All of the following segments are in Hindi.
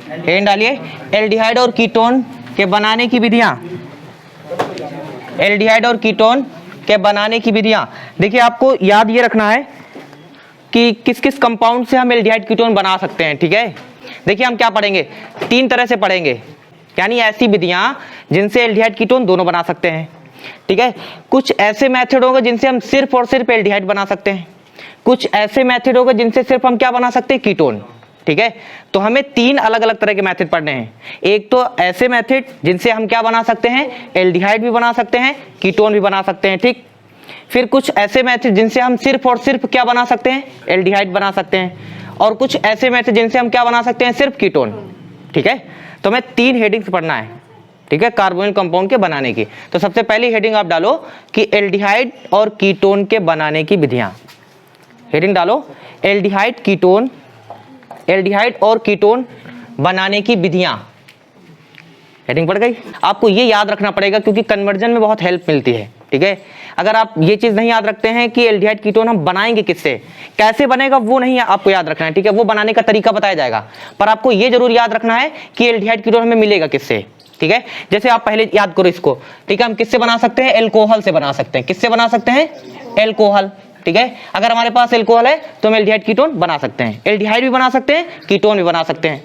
हेडिंग डालिए एल्डिहाइड और कीटोन के बनाने की विधियां। एल्डिहाइड और कीटोन के बनाने की विधियां। देखिए आपको याद ये रखना है कि किस किस कंपाउंड से हम एल्डिहाइड कीटोन बना सकते हैं। ठीक है, देखिए हम क्या पढ़ेंगे, 3 तरह से पढ़ेंगे, यानी ऐसी विधियां जिनसे एल्डिहाइड कीटोन दोनों बना सकते हैं। ठीक है, कुछ ऐसे मेथड होंगे जिनसे हम सिर्फ और सिर्फ एल्डिहाइड बना सकते हैं, कुछ ऐसे मेथड होंगे जिनसे सिर्फ हम क्या बना सकते हैं, कीटोन। ठीक है, तो हमें 3 अलग अलग तरह के मेथड पढ़ने हैं। एक तो ऐसे मेथड जिनसे हम क्या बना सकते हैं, एल्डिहाइड भी बना सकते हैं, कीटोन भी बना सकते हैं। ठीक, फिर कुछ ऐसे मेथड जिनसे हम सिर्फ और सिर्फ क्या बना सकते हैं, एल्डिहाइड बना सकते हैं, और कुछ ऐसे मेथड जिनसे हम क्या बना सकते हैं, सिर्फ कीटोन। ठीक है, तो हमें 3 हेडिंग्स पढ़ना है। ठीक है, कार्बोनिल कंपाउंड के बनाने की। तो सबसे पहली हेडिंग आप डालो कि एल्डिहाइड और कीटोन के बनाने की विधियां। हेडिंग डालो एल्डिहाइड कीटोन, एल्डिहाइड और कीटोन बनाने की विधियां। हेडिंग पड़ गई। आपको ये याद रखना पड़ेगा क्योंकि कन्वर्जन में बहुत हेल्प मिलती है। ठीक है, अगर आप ये चीज नहीं याद रखते हैं कि एल्डिहाइड कीटोन हम बनाएंगे किससे, कैसे बनेगा, वो नहीं आपको याद रखना है। ठीक है, वो बनाने का तरीका बताया जाएगा, पर आपको ये जरूर याद रखना है कि एल्डिहाइड कीटोन हमें मिलेगा किससे। ठीक है, जैसे आप पहले याद करो इसको। ठीक है, हम किससे बना सकते हैं, एल्कोहल से बना सकते हैं। किससे बना सकते हैं, एल्कोहल। ठीक है, अगर हमारे पास एल्कोहल है तो हम एल्डिहाइड कीटोन बना सकते हैं, एल्डिहाइड भी बना सकते हैं, कीटोन भी बना सकते हैं।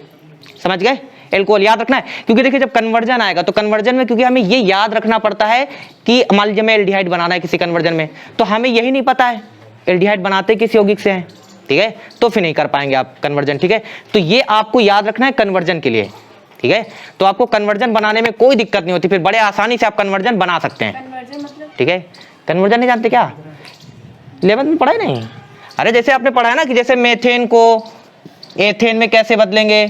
समझ गए, एल्कोहल याद रखना है क्योंकि देखिए जब कन्वर्जन आएगा तो कन्वर्जन में क्योंकि हमें ये याद रखना पड़ता है कि मान लीजिए हमें एल्डिहाइड बनाना है किसी कन्वर्जन में, तो हमें यही नहीं पता है एल्डिहाइड बनाते किस यौगिक से हैं। ठीक है, तो फिर नहीं कर पाएंगे आप कन्वर्जन। ठीक है, तो ये आपको याद रखना है कन्वर्जन के लिए। ठीक है, तो आपको कन्वर्जन बनाने में कोई दिक्कत नहीं होती, फिर बड़े आसानी से आप कन्वर्जन बना सकते हैं। ठीक है, कन्वर्जन नहीं जानते क्या, 11th में पढ़ा है नहीं? अरे जैसे आपने पढ़ा है ना कि जैसे मेथेन को एथेन में कैसे बदलेंगे।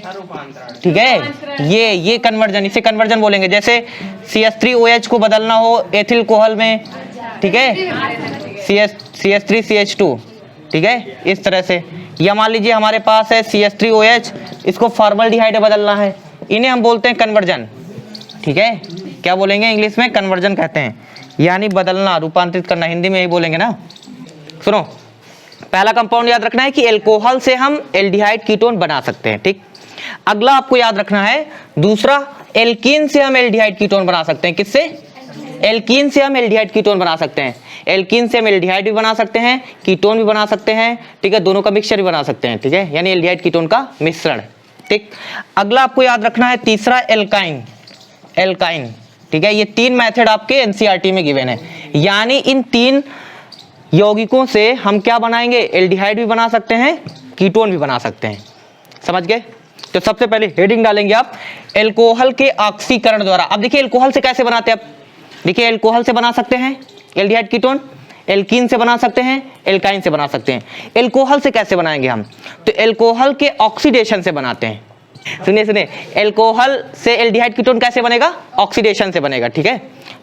ठीक है, ये कन्वर्जन, इसे कन्वर्जन बोलेंगे। जैसे CH3OH को बदलना हो एथिल कोहल में, ठीक है, CH3CH2। ठीक है, इस तरह से। या मान लीजिए हमारे पास है CH3OH, इसको फॉर्मल्डिहाइड बदलना है, इन्हें हम बोलते हैं कन्वर्जन। ठीक है, क्या बोलेंगे इंग्लिश में, कन्वर्जन कहते हैं, यानी बदलना, रूपांतरित करना, हिंदी में यही बोलेंगे ना। सुनो, पहला कंपाउंड याद रखना है कि एल्कोहल से हम एल्डिहाइड कीटोन बना सकते हैं। ठीक, अगला आपको याद रखना है दूसरा, एल्कीन से हम एल्डिहाइड कीटोन बना सकते हैं। किससे, एल्कीन से हम एल्डिहाइड कीटोन बना सकते हैं। एल्कीन से हम एल्डिहाइड भी बना सकते हैं, कीटोन भी बना सकते हैं। ठीक है, दोनों का मिक्सचर भी बना सकते हैं। ठीक है, यानी एल्डिहाइड कीटोन का मिश्रण। ठीक, अगला आपको याद रखना है तीसरा, एल्काइन। एल्काइन, ठीक है, ये 3 मेथड आपके एनसीईआरटी में गिवन है, यानी इन 3 यौगिकों से हम क्या बनाएंगे, एल्डिहाइड भी बना सकते हैं, कीटोन भी बना सकते हैं। समझ गए। तो सबसे पहले हेडिंग डालेंगे आप एल्कोहल के ऑक्सीकरण द्वारा। अब देखिए एल्कोहल से कैसे बनाते हैं, आप देखिए एल्कोहल से बना सकते हैं एल्डिहाइड कीटोन, एल्कीन से बना सकते हैं, एल्काइन से बना सकते हैं। एल्कोहल से कैसे बनाएंगे हम, तो एल्कोहल के ऑक्सीडेशन से बनाते हैं। सुनिए सुनिए, एल्कोहल से एल्डिहाइड कीटोन कैसे बनेगा, ऑक्सीडेशन से बनेगा। ठीक है,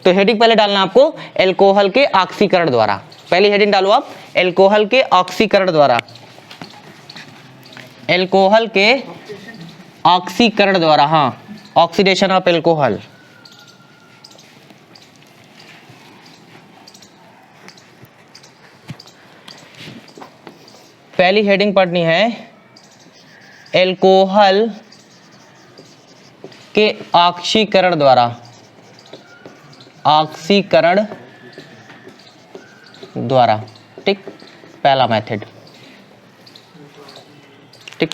तो हेडिंग पहले डालना आपको एल्कोहल के ऑक्सीकरण द्वारा। पहली हेडिंग डालो आप एल्कोहल के ऑक्सीकरण द्वारा, एल्कोहल के ऑक्सीकरण द्वारा, हाँ, ऑक्सीडेशन ऑफ एल्कोहल। पहली हेडिंग पढ़नी है एल्कोहल के ऑक्सीकरण द्वारा, ऑक्सीकरण द्वारा। ठीक, पहला मेथड। ठीक,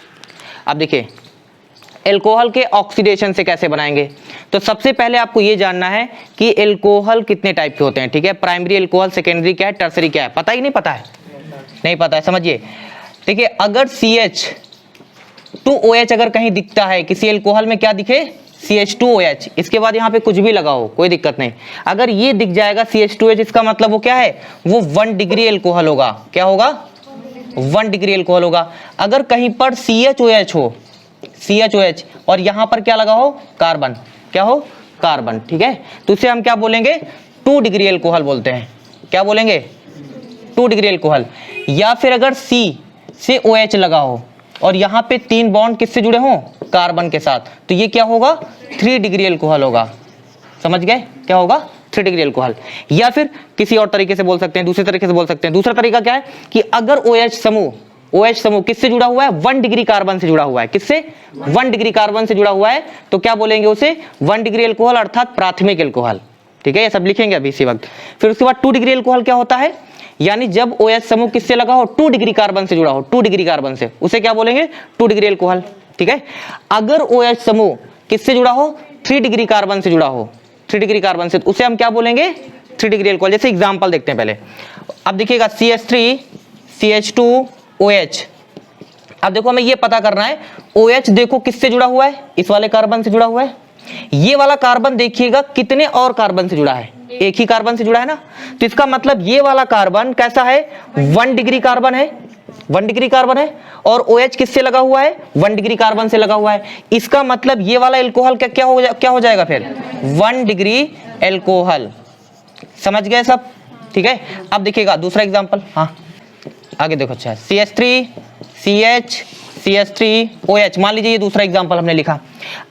अब देखिए एल्कोहल के ऑक्सीडेशन से कैसे बनाएंगे, तो सबसे पहले आपको ये जानना है कि एल्कोहल कितने टाइप के होते हैं। ठीक है, प्राइमरी एल्कोहल, सेकेंडरी क्या है, टर्सरी क्या है, पता ही नहीं पता है, नहीं पता है, समझिए। देखिए अगर CH2OH अगर कहीं दिखता है किसी एल्कोहल में, क्या दिखे, CH2OH, इसके बाद यहाँ पे कुछ भी लगाओ कोई दिक्कत नहीं, अगर ये दिख जाएगा CH2OH, इसका मतलब वो क्या है, वो 1 डिग्री एल्कोहल होगा। क्या होगा, 1 डिग्री एल्कोहल होगा। अगर कहीं पर CHOH हो, CHOH, और यहाँ पर क्या लगा हो, कार्बन, क्या हो, कार्बन। ठीक है, तो इसे हम क्या बोलेंगे, 2 डिग्री एल्कोहल बोलते हैं। क्या बोलेंगे, 2 डिग्री एल्कोहल। या फिर अगर C से OH लगा हो और यहाँ पे 3 बॉन्ड किससे जुड़े हों, कार्बन के साथ, तो ये क्या होगा, 3 डिग्री एल्कोहल होगा। समझ गए, क्या होगा, 3 डिग्री एल्कोहल। या फिर किसी और तरीके से बोल सकते हैं, दूसरे तरीके से बोल सकते हैं। दूसरा तरीका क्या है कि अगर OH समूह, OH समूह किससे जुड़ा हुआ है? 1 डिग्री कार्बन से जुड़ा हुआ है। किससे? 1 डिग्री कार्बन से जुड़ा हुआ है, तो क्या बोलेंगे उसे? 1 डिग्री एल्कोहल अर्थात प्राथमिक एल्कोहल। ठीक है, ये सब लिखेंगे अभी इसी वक्त। फिर उसके बाद 2 डिग्री एल्कोहल क्या होता है? यानी जब OH समूह किससे लगा हो? 2 डिग्री कार्बन से जुड़ा हो, 2 डिग्री कार्बन से, उसे क्या बोलेंगे? 2 डिग्री एल्कोहल। ठीक है, अगर OH समूह किससे जुड़ा हो? 3 डिग्री कार्बन से जुड़ा हो, 3 डिग्री कार्बन से, तो उसे हम क्या बोलेंगे? 3 डिग्री एल्कोहल। जैसे एग्जांपल देखते हैं पहले। अब देखिएगा CH3 CH2 OH। अब देखो हमें ये पता करना है OH देखो किससे जुड़ा हुआ है? इस वाले कार्बन से जुड़ा हुआ है। ये वाला कार्बन देखिएगा कितने और कार्बन से जुड़ा है? एक ही कार्बन से जुड़ा है ना, तो इसका मतलब ये वाला कार्बन कैसा है? 1 डिग्री कार्बन है, 1 डिग्री कार्बन है, और OH किससे लगा हुआ है? 1 डिग्री कार्बन से लगा हुआ है। इसका मतलब ये वाला एल्कोहल क्या हो जाएगा फिर? 1 डिग्री एल्कोहल। समझ गए सब? ठीक है, अब देखिएगा दूसरा एग्जांपल। हाँ आगे देखो। अच्छा, CH3 CH CH3 OH, मान लीजिए ये दूसरा एग्जांपल हमने लिखा।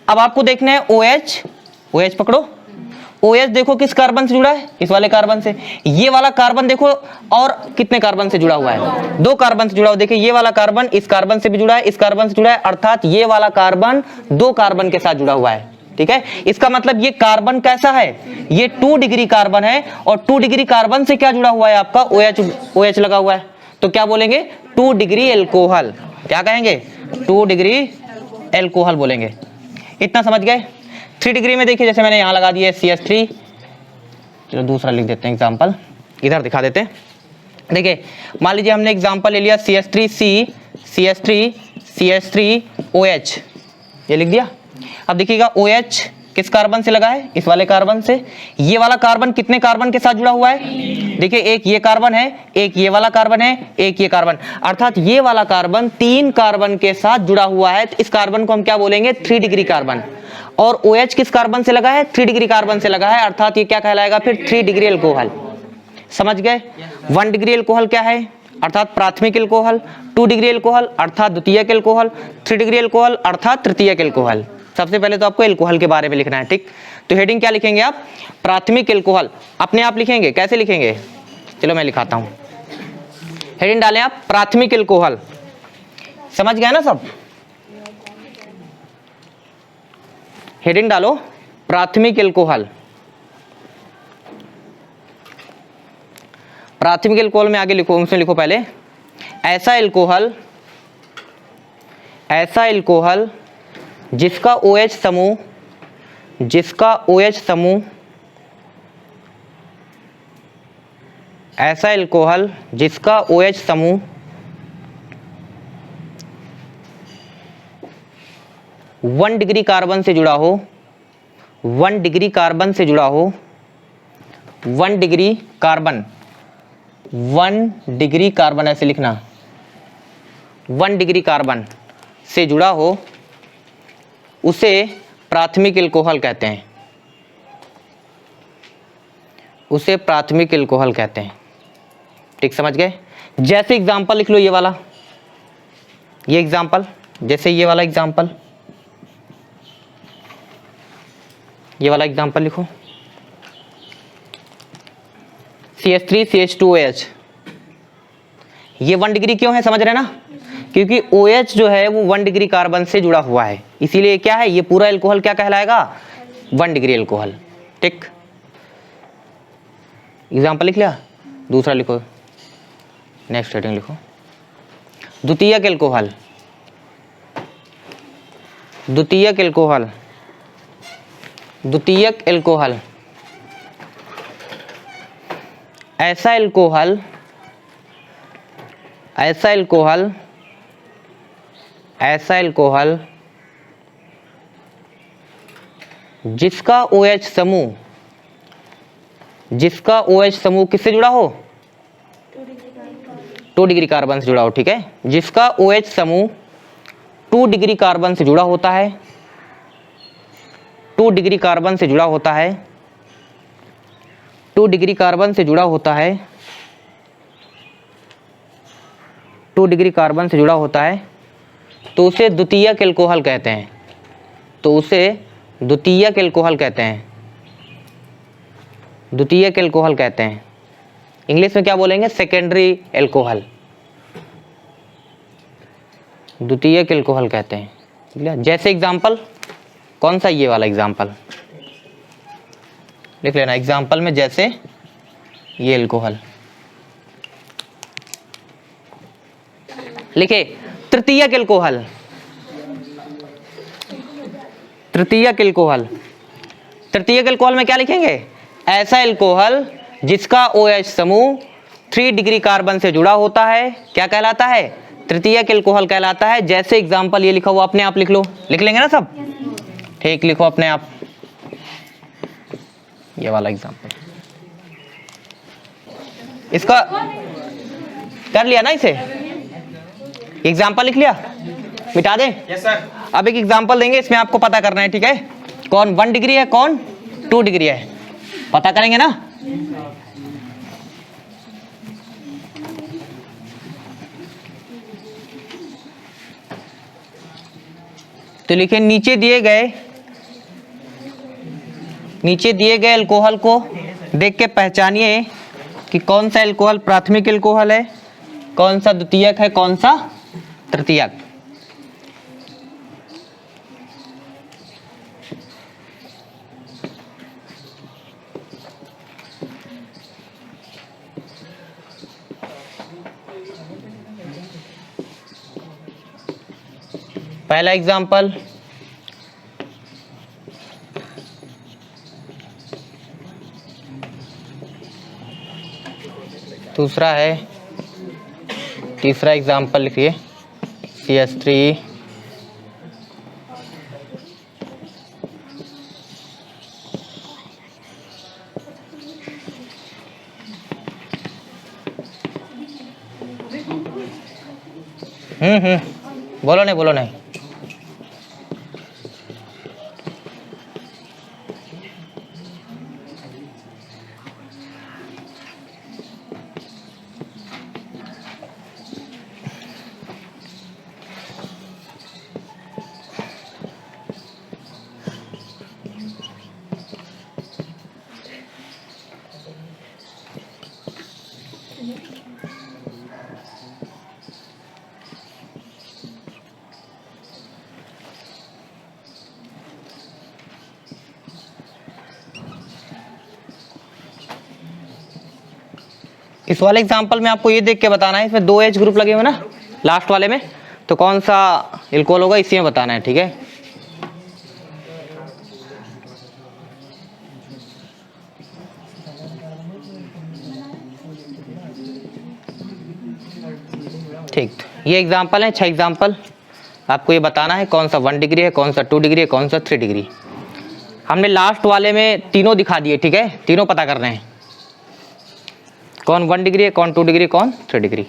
अब आपको देखना है OH पकड़ो। OH देखो किस कार्बन से जुड़ा है? इस वाले कार्बन से। ये वाला कार्बन देखो और कितने कार्बन से जुड़ा हुआ है? 2 कार्बन से जुड़ा हुआ। देखिए ये वाला कार्बन इस कार्बन से भी जुड़ा है, इस कार्बन से जुड़ा है, अर्थात ये वाला कार्बन 2 कार्बन के साथ जुड़ा हुआ है। ठीक है, इसका मतलब ये कार्बन कैसा है? ये 2 डिग्री कार्बन है, और 2 डिग्री कार्बन से क्या जुड़ा हुआ है आपका? OH लगा हुआ है, तो क्या बोलेंगे? 2 डिग्री एल्कोहल। क्या कहेंगे? 2 डिग्री एल्कोहल बोलेंगे। इतना समझ गए? 3 डिग्री में देखिए, जैसे मैंने यहां लगा दिया है CH3, चलो दूसरा लिख देते हैं एग्जांपल, इधर दिखा देते हैं। देखिए मान लीजिए हमने एग्जांपल ले लिया CH3C CH3 OH, ये लिख दिया। अब देखिएगा OH किस कार्बन से लगा है? इस वाले कार्बन से। ये वाला कार्बन कितने कार्बन के साथ जुड़ा हुआ है? देखिए एक ये कार्बन है, एक ये वाला कार्बन है, एक ये कार्बन, अर्थात ये वाला कार्बन 3 कार्बन के साथ जुड़ा हुआ है। तो इस कार्बन को हम क्या बोलेंगे? 3 डिग्री कार्बन। और OH किस कार्बन से लगा है? 3 डिग्री कार्बन से लगा है, अर्थात ये क्या कहलाएगा फिर? 3 डिग्री एल्कोहल। समझ गए? 1 डिग्री एल्कोहल क्या है? अर्थात प्राथमिक एल्कोहल। 2 डिग्री एल्कोहल अर्थात द्वितीयक एल्कोहल। 3 डिग्री एल्कोहल अर्थात तृतीयक एल्कोहल। सबसे पहले तो आपको एल्कोहल के बारे में लिखना है। ठीक, तो हेडिंग क्या लिखेंगे आप? प्राथमिक एल्कोहल। अपने आप लिखेंगे, कैसे लिखेंगे? चलो मैं लिखाता हूं। हेडिंग डालें आप प्राथमिक एल्कोहल। समझ गए ना सब? हेडिंग डालो प्राथमिक एल्कोहल। प्राथमिक एल्कोहल में आगे लिखो, उसमें लिखो पहले ऐसा एल्कोहल जिसका OH समूह ऐसा एल्कोहल जिसका OH समूह 1 डिग्री कार्बन से जुड़ा हो, 1 डिग्री कार्बन से जुड़ा हो, 1 डिग्री कार्बन, 1 डिग्री कार्बन ऐसे लिखना, 1 डिग्री कार्बन से जुड़ा हो, उसे प्राथमिक एल्कोहल कहते हैं। उसे प्राथमिक एल्कोहल कहते हैं। ठीक, समझ गए? जैसे एग्जांपल लिख लो ये वाला, ये एग्जांपल, जैसे ये वाला एग्जांपल, ये वाला एग्जांपल लिखो CH3 CH2OH। ये 1 डिग्री क्यों है? समझ रहे ना? क्योंकि OH जो है वो 1 डिग्री कार्बन से जुड़ा हुआ है, इसीलिए क्या है? ये पूरा एल्कोहल क्या कहलाएगा? 1 डिग्री एल्कोहल। ठीक, एग्जांपल लिख लिया। दूसरा लिखो, नेक्स्ट हेडिंग लिखो द्वितीयक एल्कोहल। द्वितीयक एल्कोहल, द्वितीयक एल्कोहल ऐसा एल्कोहल जिसका OH समूह किससे जुड़ा हो? 2 डिग्री कार्बन से जुड़ा हो। ठीक है, जिसका OH समूह 2 डिग्री कार्बन से जुड़ा होता है, 2 डिग्री कार्बन से जुड़ा होता है, 2 डिग्री कार्बन से जुड़ा होता है, 2 डिग्री कार्बन से जुड़ा होता है, तो उसे द्वितीयक एल्कोहल कहते हैं। तो उसे द्वितीयक एल्कोहल कहते हैं। द्वितीयक एल्कोहल कहते हैं। इंग्लिश में क्या बोलेंगे? Secondary alcohol. द्वितीयक एल्कोहल कहते हैं, ठीक है। जैसे एग्जाम्पल कौन सा, ये वाला एग्जाम्पल लिख लेना। एग्जाम्पल में जैसे ये एल्कोहल लिखे। तृतीयक एल्कोहल, तृतीयक एल्कोहल, तृतीयक एल्कोहल में क्या लिखेंगे? ऐसा एल्कोहल जिसका OH समूह 3 डिग्री कार्बन से जुड़ा होता है, क्या कहलाता है? तृतीयक एल्कोहल कहलाता है। जैसे एग्जाम्पल ये लिखा हुआ, अपने आप लिख लो, लिख लेंगे ना सब? ठीक, लिखो अपने आप ये वाला एग्जाम्पल। इसका कर लिया ना, इसे एग्जाम्पल लिख लिया, मिटा दें? Yes sir. अब एक एग्जाम्पल देंगे, इसमें आपको पता करना है, ठीक है? कौन 1 डिग्री है, कौन 2 डिग्री है, पता करेंगे ना? तो लिखिए नीचे दिए गए अल्कोहल को देख के पहचानिए कि कौन सा अल्कोहल प्राथमिक अल्कोहल है, कौन सा द्वितीयक है, कौन सा तृतीयक। पहला एग्जाम्पल, दूसरा है, तीसरा एग्जाम्पल लिखिए CH3 बोलो नहीं। इस वाले एग्जाम्पल में आपको ये देख के बताना है, इसमें 2 H ग्रुप लगे हुए ना लास्ट वाले में, तो कौन सा एल्कोहल होगा इसी में बताना है, ठीक है? ठीक, ये एग्जाम्पल है, 6 एग्जाम्पल। आपको ये बताना है कौन सा 1 डिग्री है, कौन सा 2 डिग्री है, कौन सा 3 डिग्री। हमने लास्ट वाले में तीनों दिखा दिए, ठीक है? तीनों पता करने हैं, कौन 1 डिग्री है, कौन 2 डिग्री, कौन 3 डिग्री।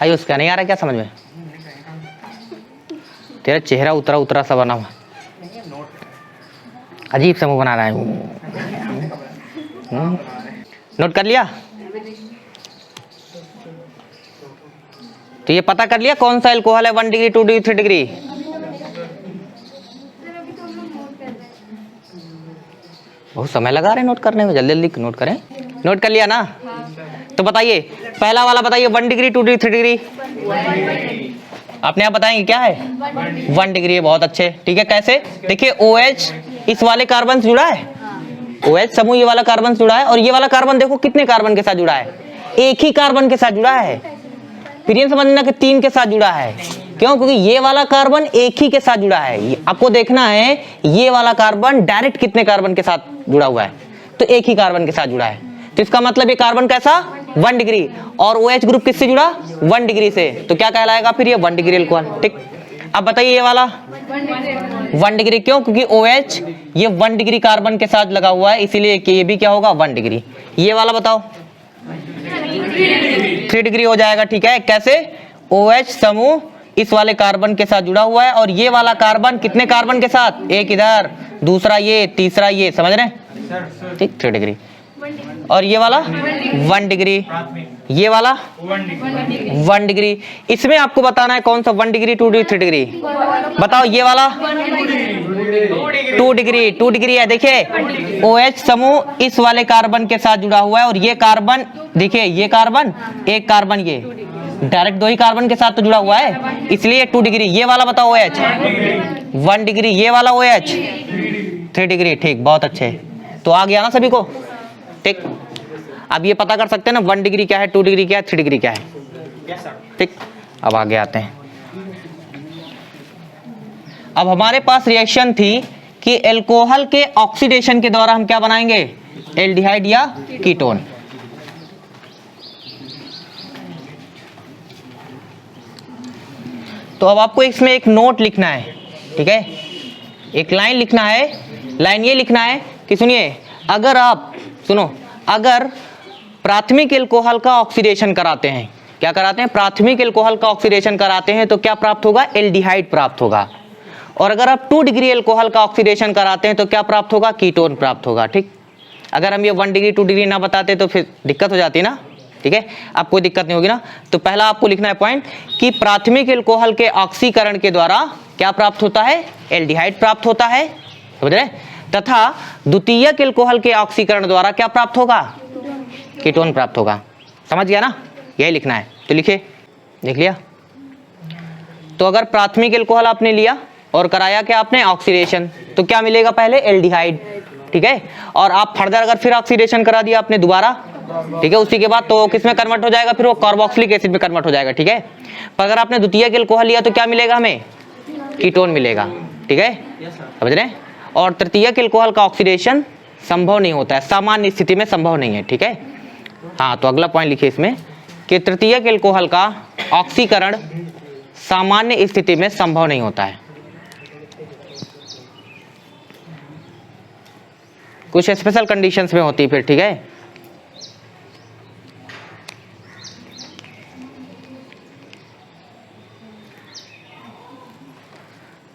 आयुष क्या नहीं आ रहा क्या समझ में? तेरा चेहरा उतरा सा बना हुआ, अजीब सा मुंह बना रहा है। नोट कर लिया? तो ये पता कर लिया कौन सा एल्कोहल है 1 डिग्री, 2 डिग्री, 3 डिग्री। बहुत समय लगा रहे नोट करने में, जल्दी नोट करें। नोट कर लिया ना? तो बताइए पहला वाला बताइए, 1 डिग्री, 2 डिग्री, 3 डिग्री। अपने आप बताएंगे क्या है? 1 डिग्री है, बहुत अच्छे, ठीक है। कैसे? देखिए OH इस वाले कार्बन से जुड़ा है, OH समूह ये वाला कार्बन से जुड़ा है, और ये वाला कार्बन देखो कितने कार्बन के साथ जुड़ा है? एक ही कार्बन के साथ जुड़ा है। फिर ये समझना कि 3 के साथ जुड़ा है, क्यों? क्योंकि ये वाला कार्बन एक ही के साथ जुड़ा है। आपको देखना है ये वाला कार्बन डायरेक्ट कितने कार्बन के साथ जुड़ा हुआ है, तो एक ही कार्बन के साथ जुड़ा है। तो इसका मतलब ये कार्बन कैसा? 1 डिग्री। और OH ग्रुप किससे जुड़ा? 1 डिग्री से। तो क्या कहलाएगा फिर? ये 1 डिग्री अल्कोहल, ठीक। अब बताइए ये वाला 1 डिग्री, क्यों? क्योंकि OH ये 1 डिग्री कार्बन के साथ लगा हुआ है, इसीलिए ये भी क्या होगा? 1 डिग्री। ये वाला बताओ 3 डिग्री हो जाएगा, ठीक है। कैसे? OH समूह इस वाले कार्बन के साथ जुड़ा हुआ है, और ये वाला कार्बन कितने कार्बन के साथ? एक इधर, दूसरा ये, तीसरा ये, समझ रहे हैं? ठीक, 3 डिग्री। और ये वाला 1 डिग्री, ये वाला 1 डिग्री। इसमें आपको बताना है कौन सा 1 डिग्री, 2 डिग्री, 3 डिग्री। बताओ ये वाला 2 डिग्री, 2 डिग्री है। देखिए OH समूह इस वाले कार्बन के साथ जुड़ा हुआ है और ये कार्बन, देखिए ये कार्बन, एक कार्बन, ये डायरेक्ट 2 ही कार्बन के साथ तो जुड़ा हुआ है, इसलिए 2 डिग्री। ये वाला बताओ OH 1 डिग्री, ये वाला OH 3 डिग्री। ठीक, बहुत अच्छे। तो आ गया ना सभी को? ठीक, अब ये पता कर सकते हैं ना 1 डिग्री क्या है, 2 डिग्री क्या है, 3 डिग्री क्या है। ठीक, अब आगे आते हैं। अब हमारे पास रिएक्शन थी कि एल्कोहल के ऑक्सीडेशन के द्वारा हम क्या बनाएंगे, एल्डिहाइड या कीटोन। तो अब आपको इसमें एक नोट लिखना है, ठीक है, एक लाइन लिखना है। लाइन ये लिखना है कि सुनिए, अगर आप सुनो, अगर प्राथमिक एल्कोहल का ऑक्सीडेशन कराते हैं, क्या कराते हैं, प्राथमिक एल्कोहल का ऑक्सीडेशन कराते हैं तो क्या प्राप्त होगा, एल्डिहाइड प्राप्त होगा। और अगर आप 2 डिग्री एल्कोहल का ऑक्सीडेशन कराते हैं तो क्या प्राप्त होगा, कीटोन प्राप्त होगा। ठीक, अगर हम ये 1 डिग्री 2 डिग्री ना बताते तो फिर दिक्कत हो जाती ना। ठीक है, अब कोई दिक्कत नहीं होगी ना। तो पहला आपको लिखना है पॉइंट कि प्राथमिक एल्कोहल के ऑक्सीकरण के द्वारा क्या प्राप्त होता है, एल्डिहाइड प्राप्त होता है, समझ रहे, तथा द्वितीयक एल्कोहल के ऑक्सीकरण द्वारा क्या प्राप्त होगा, कीटोन प्राप्त होगा। समझ गया ना, यही लिखना है। तो लिखे, देख लिया। तो अगर प्राथमिक एल्कोहल आपने लिया और कराया क्या आपने, ऑक्सीडेशन, तो क्या मिलेगा, पहले एल्डिहाइड, ठीक है। और आप फर्दर अगर फिर ऑक्सीडेशन करा दिया आपने दोबारा, ठीक है, उसी के बाद तो किस में कन्वर्ट हो जाएगा, फिर वो कार्बोक्सिलिक एसिड में कन्वर्ट हो जाएगा। ठीक है, पर अगर आपने द्वितीयक एल्कोहल लिया तो क्या मिलेगा हमें, कीटोन मिलेगा। ठीक है, समझ रहे हैं। और तृतीयक एल्कोहल का ऑक्सीडेशन संभव नहीं होता है, सामान्य स्थिति में संभव नहीं है। ठीक है, हाँ, तो अगला पॉइंट लिखिए इसमें कि तृतीयक एल्कोहल का ऑक्सीकरण सामान्य स्थिति में संभव नहीं होता है। कुछ स्पेशल कंडीशंस में होती है फिर। ठीक है,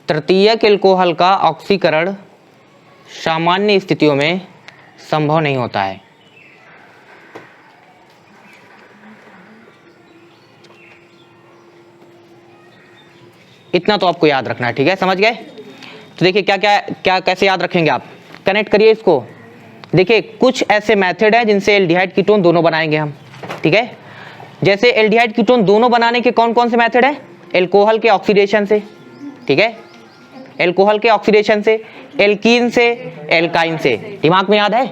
तृतीयक एल्कोहल का ऑक्सीकरण सामान्य स्थितियों में संभव नहीं होता है। इतना तो आपको याद रखना है। ठीक है, समझ गए। तो देखिए क्या क्या क्या कैसे याद रखेंगे आप, कनेक्ट करिए इसको। देखिए कुछ ऐसे मेथड है जिनसे एल्डिहाइड कीटोन दोनों बनाएंगे हम। ठीक है, जैसे एल्डिहाइड कीटोन दोनों बनाने के कौन कौन से मेथड है, एल्कोहल के ऑक्सीडेशन से, ठीक है, एल्कोहल के ऑक्सीडेशन से, एल्कीन से, एल्काइन से। दिमाग में याद है?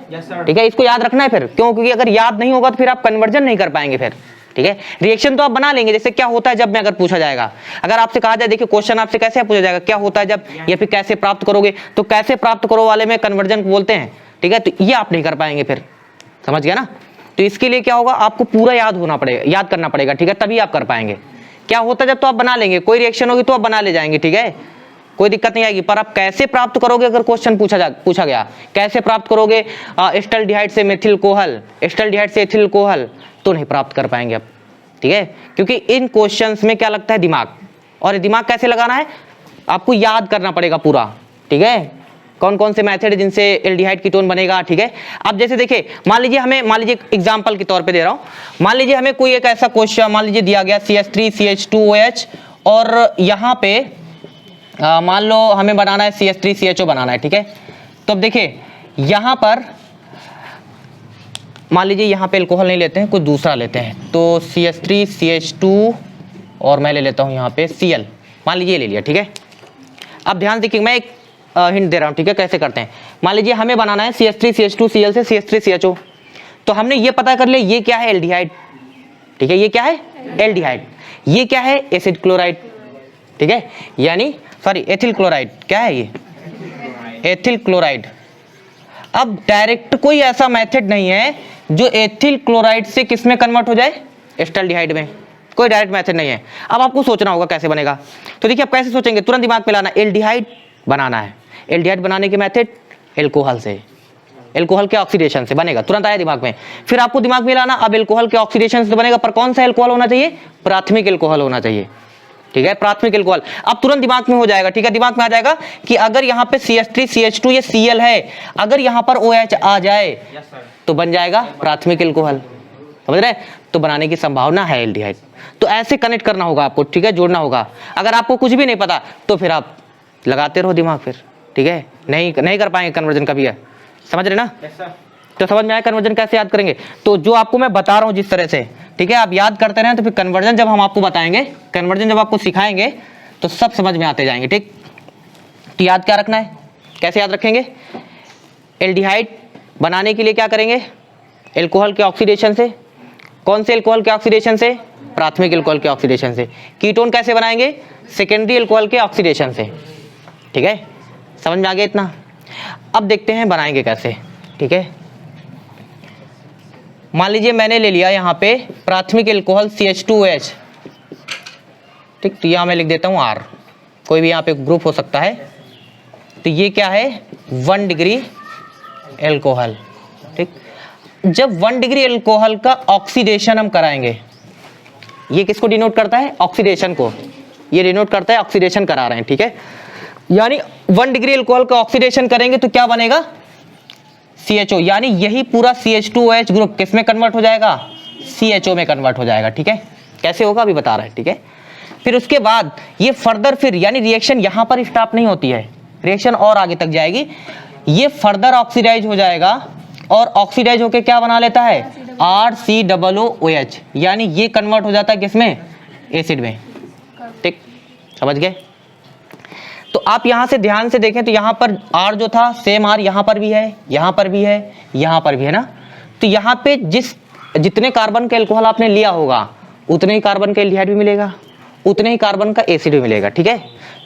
ठीक है, इसको याद रखना है फिर, क्यों, क्योंकि अगर याद नहीं होगा तो फिर आप कन्वर्जन नहीं कर पाएंगे फिर। ठीक है, रिएक्शन तो आप बना लेंगे, जैसे क्या होता है जब में अगर पूछा जाएगा, अगर आपसे कहा जाए, देखिए क्वेश्चन आपसे कैसे पूछा जाएगा, क्या होता है जब, या फिर कैसे प्राप्त करोगे, तो कैसे प्राप्त करो वाले में कन्वर्जन बोलते हैं। ठीक है, तो ये आप नहीं कर पाएंगे फिर, समझ गया ना। तो इसके लिए क्या होगा, आपको पूरा याद होना पड़ेगा, याद करना पड़ेगा। ठीक है, तभी आप कर पाएंगे। क्या होता है जब, तो आप बना लेंगे, कोई रिएक्शन होगी तो आप बना ले जाएंगे। ठीक है, कोई दिक्कत नहीं आएगी। पर आप कैसे प्राप्त करोगे, अगर क्वेश्चन पूछा गया कैसे प्राप्त करोगे एस्टल्डिहाइड से मेथिल कोहल, एस्टल्डिहाइड से एथिल कोहल, तो नहीं प्राप्त कर पाएंगे आप। ठीक है, क्योंकि इन क्वेश्चंस में क्या लगता है, दिमाग। और ये दिमाग कैसे लगाना है, आपको याद करना पड़ेगा पूरा। ठीक है, कौन कौन से मेथड है जिनसे एल्डिहाइड कीटोन बनेगा। ठीक है, अब जैसे देखिए, मान लीजिए हमें, मान लीजिए एग्जांपल के तौर पे दे रहा हूं, मान लीजिए हमें कोई एक ऐसा क्वेश्चन मान लीजिए दिया गया CH3CH2OH, और यहाँ पे मान लो हमें बनाना है CH3CHO बनाना है। ठीक है, तो अब देखिए यहाँ पर मान लीजिए यहाँ पे एल्कोहल नहीं लेते हैं, कुछ दूसरा लेते हैं, तो CH3CH2 और मैं ले लेता हूँ यहाँ पे Cl, मान लीजिए ले लिया। ठीक है, अब ध्यान देखिए, मैं एक हिंट दे रहा हूँ। ठीक है, कैसे करते हैं, मान लीजिए हमें बनाना है CH3CH2Cl से CH3CHO, तो हमने ये पता कर लिया ये क्या है, एल्डिहाइड। ठीक है, ये क्या है, एल्डिहाइड। ये क्या है, एसिड क्लोराइड। ठीक है, यानी सॉरी एथिल क्लोराइड, क्या है ये, एथिल क्लोराइड। अब डायरेक्ट कोई ऐसा मेथड नहीं है जो एथिल क्लोराइड से किस में कन्वर्ट हो जाए, एस्टल्डिहाइड में, कोई डायरेक्ट मेथड नहीं है। अब आपको सोचना होगा कैसे बनेगा। तो देखिए आप कैसे सोचेंगे, तुरंत दिमाग में लाना, एल्डिहाइड बनाना है, एल्डिहाइड बनाने के मेथड एल्कोहल से, एल्कोहल के ऑक्सीडेशन से बनेगा, तुरंत आया दिमाग में। फिर आपको दिमाग में लाना, अब एल्कोहल के ऑक्सीडेशन से बनेगा, पर कौन सा एल्कोहल होना चाहिए, प्राथमिक एल्कोहल होना चाहिए। ठीक है, प्राथमिक एल्कोहल। अब तुरंत दिमाग में हो जाएगा। ठीक है, दिमाग में आ जाएगा कि अगर यहाँ पे CH3CH2 ये Cl है, अगर यहाँ पर OH आ जाए तो बन जाएगा प्राथमिक एल्कोहल, समझ रहे हैं? तो बनाने की संभावना है एल्डिहाइड। तो ऐसे कनेक्ट करना होगा आपको, ठीक है, जोड़ना होगा। अगर आपको कुछ भी नहीं पता तो फिर आप लगाते रहो दिमाग फिर, ठीक है, नहीं कर पाएंगे कन्वर्जन कभी है, समझ रहे ना? तो समझ में आया कन्वर्जन कैसे याद करेंगे? तो जो आपको मैं बता रहा हूँ जिस तरह से, ठीक है, आप याद करते रहें, तो फिर कन्वर्जन जब हम आपको बताएंगे, कन्वर्जन जब आपको सिखाएंगे तो सब समझ में आते जाएंगे, ठीक? तो याद क्या रखना है, कैसे याद रखेंगे? एल्डिहाइड बनाने के लिए क्या करेंगे? एल्कोहल के ऑक्सीडेशन से। कौन से एल्कोहल के ऑक्सीडेशन से? प्राथमिक एल्कोहल के ऑक्सीडेशन से। कीटोन कैसे बनाएंगे? सेकेंडरी एल्कोहल के ऑक्सीडेशन से, ठीक है, समझ में आ गया इतना? अब देखते हैं बनाएंगे कैसे, ठीक है। मान लीजिए मैंने ले लिया यहाँ पे प्राथमिक एल्कोहल CH2OH, ठीक, तो यहाँ मैं लिख देता हूँ R, कोई भी यहाँ पे ग्रुप हो सकता है। तो ये क्या है? 1 डिग्री एल्कोहल, ठीक। जब 1 डिग्री एल्कोहल का ऑक्सीडेशन हम कराएंगे, ये किसको डिनोट करता है? ऑक्सीडेशन को, ये डिनोट करता है ऑक्सीडेशन करा रहे हैं, ठीक है। यानी 1 डिग्री एल्कोहल का ऑक्सीडेशन करेंगे तो क्या बनेगा? CHO, यानी यही पूरा CH2OH ग्रुप किस में कन्वर्ट हो जाएगा? CHO में कन्वर्ट हो जाएगा, ठीक है। कैसे होगा अभी बता रहे हैं, ठीक है। फिर उसके बाद ये फर्दर फिर यानी रिएक्शन यहाँ पर स्टॉप नहीं होती है, रिएक्शन और आगे तक जाएगी, ये फर्दर ऑक्सीडाइज हो जाएगा और ऑक्सीडाइज होके क्या बना लेता है? RCOOH, यानी ये कन्वर्ट हो जाता है किसमें? एसिड में, ठीक, समझ गए? तो आप यहाँ से ध्यान से देखें तो यहाँ पर R जो था सेम R यहाँ पर भी है, यहाँ पर भी है, यहाँ पर भी है ना। तो यहाँ पे जितने कार्बन का एल्कोहल आपने लिया होगा उतने ही कार्बन का एल्डिहाइड भी मिलेगा, उतने ही कार्बन का एसिड भी मिलेगा, ठीक है।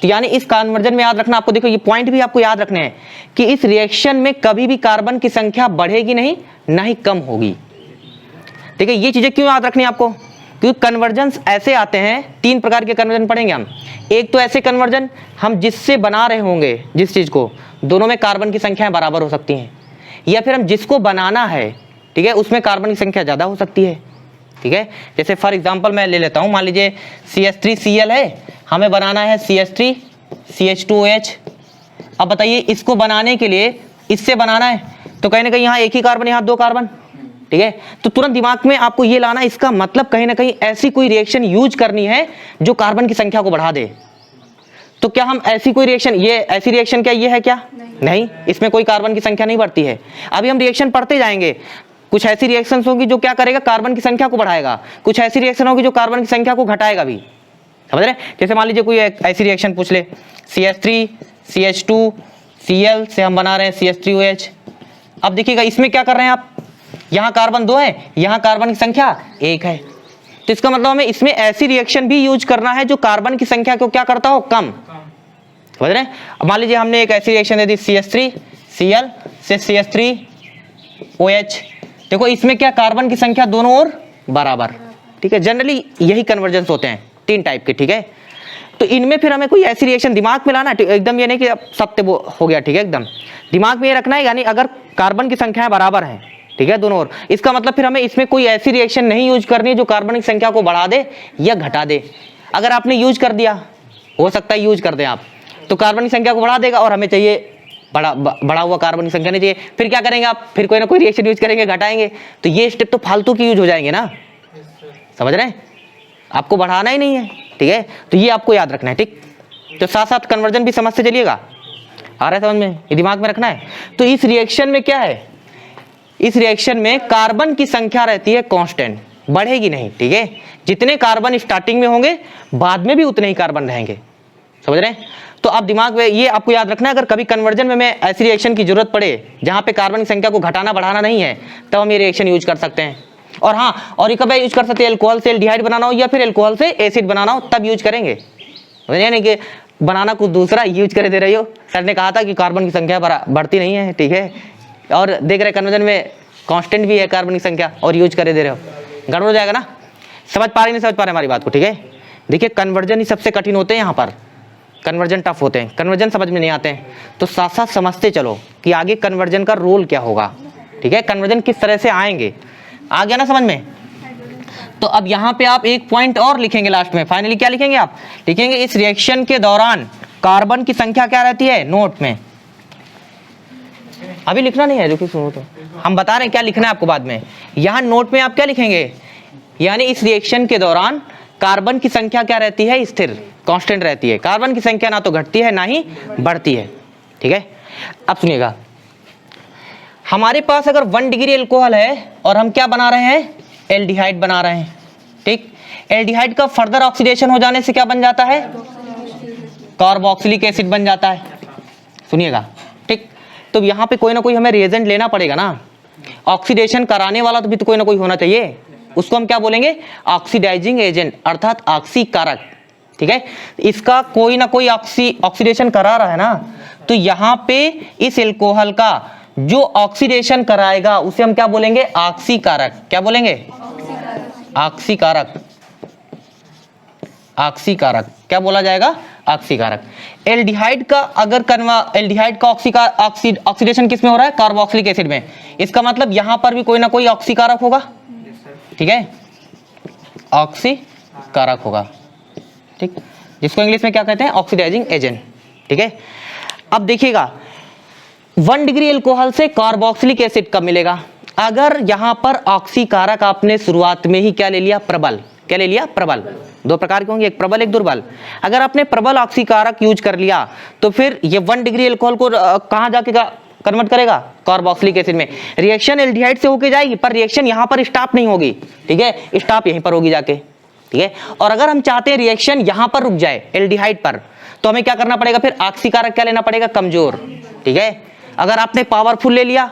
तो यानी इस कन्वर्जन में याद रखना आपको, देखो ये पॉइंट भी आपको याद रखने हैं कि इस रिएक्शन में कभी भी कार्बन की संख्या बढ़ेगी नहीं, ना ही कम होगी, ठीक है। ये चीजें क्यों याद रखनी है आपको? क्योंकि कन्वर्जन ऐसे आते हैं, 3 प्रकार के कन्वर्जन पढ़ेंगे हम। एक तो ऐसे कन्वर्जन हम जिससे बना रहे होंगे जिस चीज को, दोनों में कार्बन की संख्याएं बराबर हो सकती हैं, या फिर हम जिसको बनाना है, ठीक है, उसमें कार्बन की संख्या ज्यादा हो सकती है, ठीक है। जैसे फॉर एग्जांपल मैं ले लेता हूं, मान लीजिए CH3Cl है, हमें बनाना है CH3CH2OH। अब बताइए इसको बनाने के लिए इससे बनाना है तो कहीं ना कहीं यहाँ एक ही कार्बन, यहाँ 2 कार्बन, ठीक है। तो तुरंत दिमाग में आपको ये लाना, इसका मतलब कहीं ना कहीं ऐसी कोई रिएक्शन यूज करनी है जो कार्बन की संख्या को बढ़ा दे। तो क्या हम ऐसी कोई रिएक्शन, ये ऐसी रिएक्शन क्या ये है क्या? नहीं, इसमें कोई कार्बन की संख्या नहीं बढ़ती है। अभी हम रिएक्शन पढ़ते जाएंगे, कुछ ऐसी रिएक्शंस होगी जो क्या करेगा? कार्बन की संख्या को बढ़ाएगा, कुछ ऐसी रिएक्शन होगी जो कार्बन की संख्या को घटाएगा भी, समझ रहे? जैसे मान लीजिए कोई ऐसी रिएक्शन पूछ ले, CH3CH2Cl से हम बना रहे हैं CH3OH। अब देखिएगा इसमें क्या कर रहे हैं आप, यहाँ कार्बन 2 है, यहाँ कार्बन की संख्या 1 है, तो इसका मतलब हमें इसमें ऐसी रिएक्शन भी यूज करना है जो कार्बन की संख्या को क्या करता हो? कम, समझ रहे हैं? अब मान लीजिए हमने एक ऐसी रिएक्शन दे दी CH3Cl से CH3OH, देखो इसमें क्या कार्बन की संख्या दोनों ओर बराबर, ठीक है। जनरली यही कन्वर्जेंस होते हैं 3 टाइप के, ठीक है। तो इनमें फिर हमें कोई ऐसी रिएक्शन दिमाग में लाना है, एकदम ये नहीं कि सत्य हो गया, ठीक है, एकदम दिमाग में ये रखना है, यानी अगर कार्बन की संख्याएं बराबर हैं, ठीक है, दोनों ओर, इसका मतलब फिर हमें इसमें कोई ऐसी रिएक्शन नहीं यूज करनी जो कार्बन की संख्या को बढ़ा दे या घटा दे। अगर आपने यूज कर दिया, हो सकता है यूज कर दें आप, तो कार्बन की संख्या को बढ़ा देगा और हमें चाहिए बढ़ा हुआ कार्बन की संख्या नहीं चाहिए, फिर क्या करेंगे आप? फिर कोई ना कोई रिएक्शन यूज करेंगे, घटाएंगे, तो ये स्टेप तो फालतू की यूज हो जाएंगे ना, समझ रहे हैं? आपको बढ़ाना ही नहीं है, ठीक है। तो ये आपको याद रखना है, ठीक। तो साथ साथ कन्वर्जन भी समझते चलिएगा, आ रहा है समझ में? ये दिमाग में रखना है। तो इस रिएक्शन में क्या है? इस रिएक्शन में कार्बन की संख्या रहती है कांस्टेंट, बढ़ेगी नहीं, ठीक है। जितने कार्बन स्टार्टिंग में होंगे बाद में भी उतने ही कार्बन रहेंगे, समझ रहे हैं? तो आप दिमाग में ये आपको याद रखना है, अगर कभी कन्वर्जन में मैं ऐसी रिएक्शन की जरूरत पड़े जहां पे कार्बन की संख्या को घटाना बढ़ाना नहीं है, तब हम ये रिएक्शन यूज कर सकते हैं। और हाँ, और ये कब यूज कर सकते हैं? एल्कोहल से एल्डिहाइड बनाना हो या फिर एल्कोहल से एसिड बनाना हो, तब यूज करेंगे, यानी कि बनाना कुछ दूसरा यूज करे दे रही हो। सर ने कहा था कि कार्बन की संख्या बढ़ती नहीं है, ठीक है, और देख रहे कन्वर्जन में कांस्टेंट भी है कार्बन की संख्या और यूज करे दे रहे हो, गड़बड़ हो जाएगा ना। समझ पा रहे नहीं समझ पा रहे हमारी बात को, ठीक है। देखिए कन्वर्जन ही सबसे कठिन होते हैं, यहाँ पर कन्वर्जन टफ होते हैं, कन्वर्जन समझ में नहीं आते हैं, तो साथ साथ समझते चलो कि आगे कन्वर्जन का रोल क्या होगा, ठीक है, कन्वर्जन किस तरह से आएंगे। आ गया ना समझ में? तो अब यहाँ पे आप एक पॉइंट और लिखेंगे लास्ट में, फाइनली क्या लिखेंगे आप? लिखेंगे इस रिएक्शन के दौरान कार्बन की संख्या क्या रहती है? नोट में अभी लिखना नहीं है, जो कि सुनो तो हम बता रहे हैं क्या लिखना है आपको बाद में। यहाँ नोट में आप क्या लिखेंगे, यानी इस रिएक्शन के दौरान कार्बन की संख्या क्या रहती है, स्थिर कांस्टेंट रहती है। कार्बन की संख्या ना तो घटती है ना ही बढ़ती है, ठीक है। अब सुनिएगा, हमारे पास अगर 1 डिग्री अल्कोहल है और हम क्या बना रहे हैं, एल्डिहाइड बना रहे हैं, ठीक। एल्डिहाइड का फर्दर ऑक्सीडेशन हो जाने से क्या बन जाता है, कार्बोक्सिलिक एसिड बन जाता है। सुनिएगा, ठीक। तो यहाँ पे कोई ना कोई हमें रिएजेंट लेना पड़ेगा ना, ऑक्सीडेशन कराने वाला तो भी तो कोई ना कोई होना चाहिए, उसको हम क्या बोलेंगे, ऑक्सीडाइजिंग एजेंट अर्थात ऑक्सीकारक, ठीक है। इसका कोई ना कोई ऑक्सीडेशन करा रहा है ना, तो यहाँ पे इस एल्कोहल का जो ऑक्सीडेशन कराएगा उसे हम क्या बोलेंगे, ऑक्सीकारक। क्या बोलेंगे, ऑक्सीकारक। ऑक्सीकारक क्या बोला जाएगा, ऑक्सीकारक। एल्डिहाइड का अगर एल्डिहाइड का ऑक्सीडेशन किस में हो रहा है, कार्बोक्सिलिक एसिड में, इसका मतलब यहां पर भी कोई ना कोई ऑक्सीकारक होगा, ठीक है, ऑक्सीकारक होगा, ठीक, जिसको इंग्लिश में क्या कहते हैं, ऑक्सीडाइजिंग एजेंट, ठीक है। अब देखिएगा 1 डिग्री अल्कोहल से कार्बोक्सिलिक एसिड कब मिलेगा, अगर यहां पर ऑक्सीकारक आपने शुरुआत में ही क्या ले लिया, प्रबल। क्या ले लिया, प्रबल। दो प्रकार के होंगे, एक प्रबल एक दुर्बल। अगर आपने प्रबल ऑक्सीकारक यूज कर लिया तो फिर ये 1 डिग्री अल्कोहल को कहां जाके कन्वर्ट करेगा, कार्बोक्सिलिक एसिड में। रिएक्शन एल्डिहाइड से होके जाएगी पर रिएक्शन यहां पर स्टॉप नहीं होगी, ठीक है, स्टॉप यहीं पर होगी जाके, ठीक है। और अगर हम चाहते हैं रिएक्शन यहां पर रुक जाए एल्डिहाइड पर, तो हमें क्या करना पड़ेगा, फिर ऑक्सीकारक क्या लेना पड़ेगा, कमजोर, ठीक है। अगर आपने पावरफुल ले लिया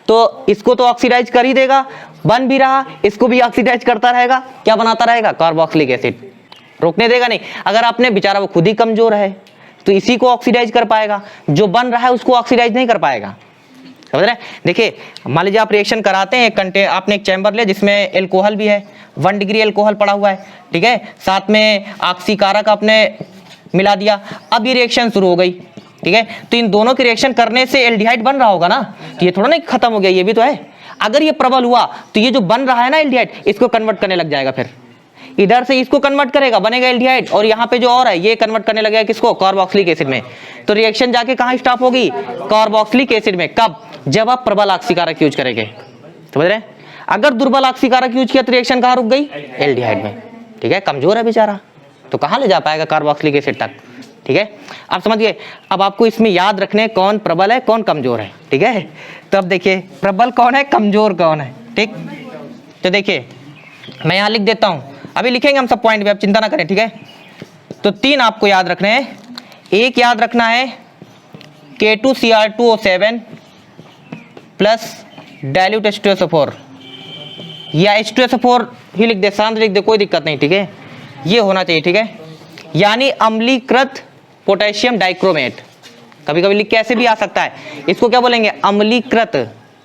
तो इसको तो ऑक्सीडाइज कर ही देगा, बन भी रहा, इसको भी ऑक्सीडाइज करता रहेगा, क्या बनाता रहेगा, कार्बोक्सिलिक एसिड, रोकने देगा नहीं। अगर आपने बेचारा वो खुद ही कमजोर है तो इसी को ऑक्सीडाइज कर पाएगा, जो बन रहा है उसको ऑक्सीडाइज नहीं कर पाएगा, समझ रहे हैं। देखिए मान लीजिए आप रिएक्शन कराते हैं, आपने एक चैम्बर लिया जिसमें एल्कोहल भी है, 1 डिग्री एल्कोहल पड़ा हुआ है, ठीक है, साथ में ऑक्सीकारक आपने मिला दिया, अब ये रिएक्शन शुरू हो गई, ठीक है। तो इन दोनों के रिएक्शन करने से एल्डिहाइड बन रहा होगा ना, तो ये थोड़ा नहीं खत्म हो गया, ये भी तो है। अगर ये प्रबल हुआ तो ये जो बन रहा है ना एल्डिहाइड, इसको कन्वर्ट करने लग जाएगा, फिर इधर से इसको कन्वर्ट करेगा, बनेगा एल्डिहाइड, और यहाँ पे जो और है ये कन्वर्ट करने लगेगा किसको, कार्बोक्सिलिक एसिड में। तो रिएक्शन जाके कहाँ स्टॉप होगी, कार्बोक्सिलिक एसिड में। कब, जब आप प्रबल ऑक्सीकारक यूज करेंगे, समझ रहे हैं। अगर दुर्बल ऑक्सीकारक यूज किया तो रिएक्शन कहाँ रुक गई, एल्डिहाइड में, ठीक है, कमजोर है बेचारा, तो कहाँ ले जा पाएगा कार्बोक्सिलिक एसिड तक, ठीक है। आप समझ गए। अब आपको इसमें याद रखने कौन प्रबल है कौन कमजोर है, ठीक है। तो अब देखिए प्रबल कौन है, कमजोर कौन है, ठीक। तो देखिए मैं यहाँ लिख देता हूँ, अभी लिखेंगे हम सब पॉइंट भी, आप चिंता ना करें, ठीक है। तो 3 आपको याद रखने हैं। एक याद रखना है K2Cr2O7 प्लस डाइल्यूट H2SO4, या H2SO4 ही लिख दे, शांत लिख दे, कोई दिक्कत नहीं, ठीक है, ये होना चाहिए, ठीक है। यानी अम्लीकृत पोटेशियम डाइक्रोमेट, कभी कभी लिख के ऐसे भी आ सकता है, इसको क्या बोलेंगे, अम्लीकृत,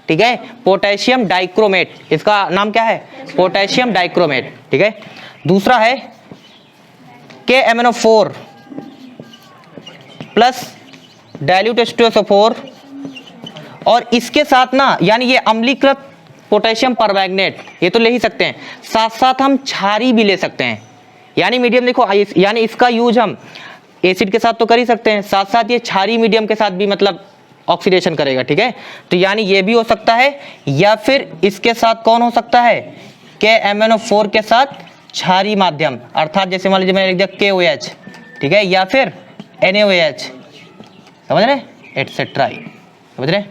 ठीक है, पोटेशियम डाइक्रोमेट, इसका नाम क्या है, पोटेशियम डाइक्रोमेट, ठीक है। दूसरा है KMnO4 प्लस डाइल्यूट H2SO4, और इसके साथ ना, यानी ये अम्लीकृत पोटेशियम परमैंगनेट, ये तो ले ही सकते हैं, साथ साथ हम क्षारी भी ले सकते हैं, यानी मीडियम देखो, यानी इसका यूज हम एसिड के साथ तो कर ही सकते हैं, साथ साथ ये क्षारी मीडियम के साथ भी मतलब ऑक्सीडेशन करेगा, ठीक है। तो यानी ये भी हो सकता है, या फिर इसके साथ कौन हो सकता है, KMnO4 के साथ क्षारी माध्यम, अर्थात जैसे मान लीजिए मैंने लिख दिया KOH, ठीक है, या फिर NaOH, समझ रहे, एटसेट्रा, समझ रहे।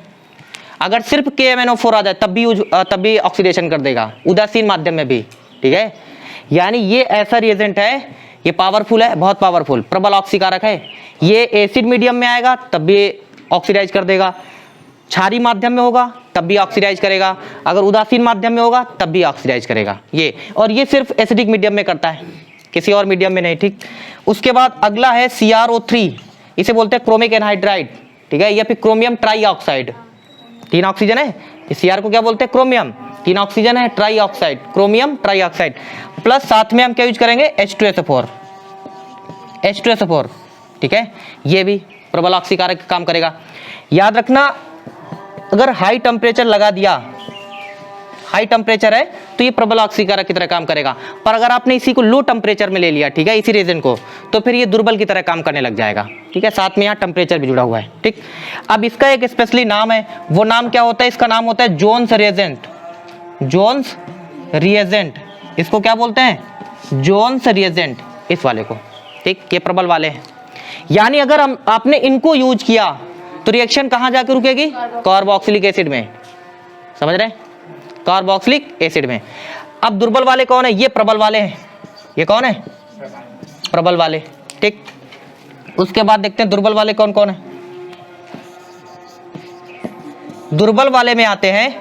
अगर सिर्फ KMnO4 आ जाए तब भी ऑक्सीडेशन कर देगा, उदासीन माध्यम में भी, ठीक है। यानी ये ऐसा रिएजेंट है, ये पावरफुल है, बहुत पावरफुल, प्रबल ऑक्सीकारक है, ये एसिड मीडियम में आएगा तब भी ऑक्सीडाइज कर देगा, क्षारी माध्यम में होगा तब भी ऑक्सीडाइज करेगा, अगर उदासीन माध्यम में होगा तब भी ऑक्सीडाइज करेगा ये, और ये सिर्फ एसिडिक मीडियम में करता है, किसी और मीडियम में नहीं, ठीक। उसके बाद अगला है CrO3, इसे बोलते हैं क्रोमिक एनहाइड्राइड, ठीक है, या फिर क्रोमियम ट्राई ऑक्साइड, 3 ऑक्सीजन है, इस CR को क्या बोलते हैं, क्रोमियम, 3 ऑक्सीजन है, try oxide, chromium try oxide, plus साथ में हम क्या यूज करेंगे, H2SO4, ठीक है, ये भी प्रबल ऑक्सीकारक काम करेगा। याद रखना, अगर हाई टेम्परेचर लगा दिया, हाई टेम्परेचर है तो ये प्रबल ऑक्सीकारक की तरह काम करेगा। पर अगर आपने इसी को लो टेम्परेचर में ले लिया, ठीक है, इसी रीजन को, तो फिर ये दुर्बल की तरह काम करने लग जाएगा। ठीक है, साथ में यहाँ टेम्परेचर भी जुड़ा हुआ है। ठीक, अब इसका एक स्पेशली नाम है, वो नाम क्या होता है? इसका नाम होता है जोन्स रिएजेंट। जोन्स रिएजेंट, इसको क्या बोलते हैं? जोन्स रिएजेंट, इस वाले को। ठीक, ये प्रबल वाले हैं। यानी अगर आपने इनको यूज किया तो रिएक्शन कहां जाके रुकेगी? कार्बोक्सिलिक एसिड में। समझ रहे हैं? कार्बोक्सिलिक एसिड में। अब दुर्बल वाले कौन है? ये प्रबल वाले हैं। ये कौन है? प्रबल वाले। ठीक, उसके बाद देखते हैं दुर्बल वाले कौन कौन है। दुर्बल वाले में आते हैं,